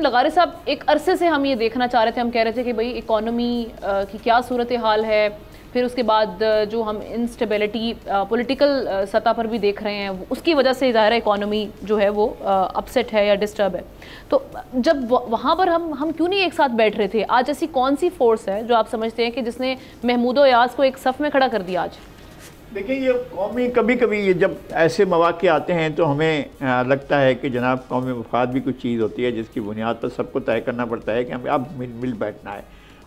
لغارے صاحب ایک عرصے سے ہم یہ دیکھنا چاہ رہے تھے، ہم کہہ رہے تھے کہ بھئی اکانومی کی کیا صورتحال ہے، پھر اس کے بعد جو ہم انسٹیبلٹی پولیٹیکل سطح پر بھی دیکھ رہے ہیں، اس کی وجہ سے ظاہر اکانومی جو ہے وہ اپسیٹ ہے یا ڈسٹرب ہے. تو جب وہاں پر ہم کیوں نہیں ایک ساتھ بیٹھ رہے تھے؟ آج ایسی کون سی فورس ہے جو آپ سمجھتے ہیں کہ جس نے محمود و ایاز کو ایک صف میں کھڑا کر دیا آج؟ دیکھیں یہ قومی کبھی کبھی یہ جب ایسے مواقع آتے ہیں تو ہمیں لگتا ہے کہ جناب قومی مفاد بھی کچھ چیز ہوتی ہے جس کی بنیاد پر سب کو طے کرنا پڑتا ہے کہ ہمیں اب مل بیٹھنا ہے.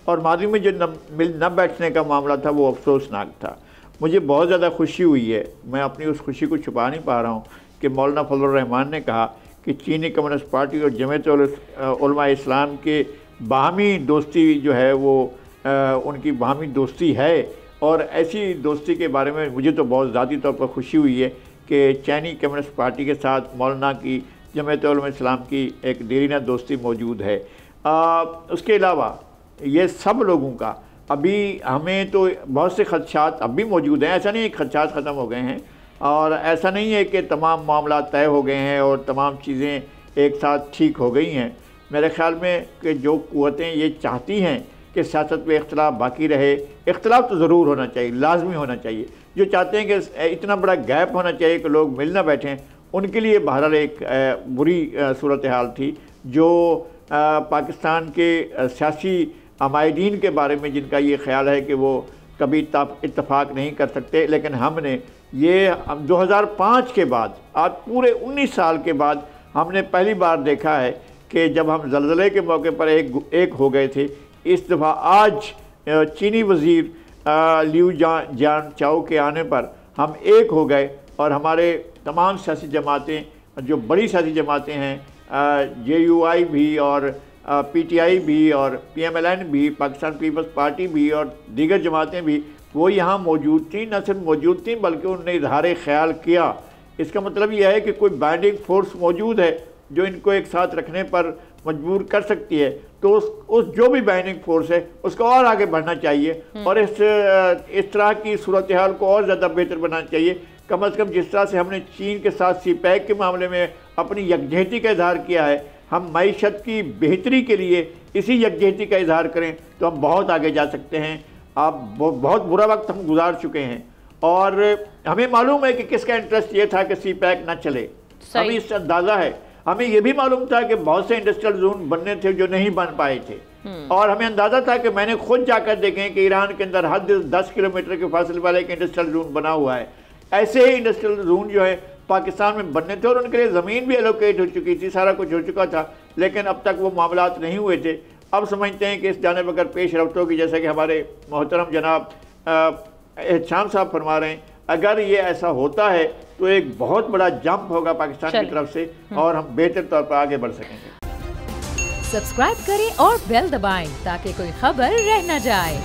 اور ماضی میں جو مل نہ بیٹھنے کا معاملہ تھا وہ افسوسناک تھا. مجھے بہت زیادہ خوشی ہوئی ہے، میں اپنی اس خوشی کو چھپا نہیں پا رہا ہوں کہ مولانا فضل الرحمان نے کہا کہ چینی کمیونسٹ پارٹی اور جمعیت علماء اسلام کے باہمی دوستی جو ہے وہ ان کی باہمی دوستی ہے. اور ایسی دوستی کے بارے میں مجھے تو بہت ذاتی طور پر خوشی ہوئی ہے کہ چینی کمیونسٹ پارٹی کے ساتھ مولانا کی جمعیت علماء اسلام کی ایک دیرینہ دوستی موجود ہے. اس کے علاوہ یہ سب لوگوں کا ابھی ہمیں تو بہت سے خدشات اب بھی موجود ہیں، ایسا نہیں ہے کہ خدشات ختم ہو گئے ہیں، اور ایسا نہیں ہے کہ تمام معاملات طے ہو گئے ہیں اور تمام چیزیں ایک ساتھ ٹھیک ہو گئی ہیں. میرے خیال میں کہ جو قوتیں یہ چاہتی ہیں کہ سیاست میں اختلاف باقی رہے، اختلاف تو ضرور ہونا چاہیے، لازمی ہونا چاہیے. جو چاہتے ہیں کہ اتنا بڑا گیپ ہونا چاہیے کہ لوگ مل نہ بیٹھیں، ان کے لیے بہرحال ایک بری صورتحال تھی جو پاکستان کے سیاسی عمائدین کے بارے میں جن کا یہ خیال ہے کہ وہ کبھی اتفاق نہیں کر سکتے. لیکن ہم نے یہ 2005 کے بعد آج پورے 19 سال کے بعد ہم نے پہلی بار دیکھا ہے کہ جب ہم زلزلے کے موقع پر ایک ہو گئے تھے، اس دفعہ آج چینی وزیر لیو جان چاؤ کے آنے پر ہم ایک ہو گئے، اور ہمارے تمام سیاسی جماعتیں جو بڑی سیاسی جماعتیں ہیں، JUI بھی اور PTI بھی اور PMLN بھی، پاکستان پیپلز پارٹی بھی اور دیگر جماعتیں بھی، وہ یہاں موجود تھیں. نہ صرف موجود تھیں بلکہ انہوں نے اظہار خیال کیا. اس کا مطلب یہ ہے کہ کوئی بائنڈنگ فورس موجود ہے جو ان کو ایک ساتھ رکھنے پر مجبور کر سکتی ہے. تو اس جو بھی بائنڈنگ فورس ہے اس کو اور آگے بڑھنا چاہیے، اور اس طرح کی صورتحال کو اور زیادہ بہتر بنانا چاہیے. کم از کم جس طرح سے ہم نے چین کے ساتھ CPEC کے معاملے میں اپنی یکجہتی کا اظہار کیا ہے، ہم معیشت کی بہتری کے لیے اسی یکجہتی کا اظہار کریں تو ہم بہت آگے جا سکتے ہیں. آپ بہت برا وقت ہم گزار چکے ہیں، اور ہمیں معلوم ہے کہ کس کا انٹرسٹ یہ تھا کہ CPEC نہ چلے. ہمیں اس سے اندازہ ہے. ہمیں یہ بھی معلوم تھا کہ بہت سے انڈسٹریل زون بننے تھے جو نہیں بن پائے تھے، اور ہمیں اندازہ تھا کہ میں نے خود جا کر دیکھیں کہ ایران کے اندر حد 10 کلومیٹر کے فاصلے والے ایک انڈسٹریل زون بنا ہوا ہے. ایسے ہی انڈسٹریل زون جو ہے پاکستان میں بننے تھے، اور ان کے لیے زمین بھی الوکیٹ ہو چکی تھی، سارا کچھ ہو چکا تھا، لیکن اب تک وہ معاملات نہیں ہوئے تھے. اب سمجھتے ہیں کہ اس جانب اگر پیش رفت ہوگی، جیسا کہ ہمارے محترم جناب احتشام صاحب فرما رہے ہیں، اگر یہ ایسا ہوتا ہے تو ایک بہت بڑا جمپ ہوگا پاکستان کی طرف سے، اور ہم بہتر طور پر آگے بڑھ سکیں گے. سبسکرائب کریں اور بیل دبائیں تاکہ کوئی خبر رہ نہ جائے.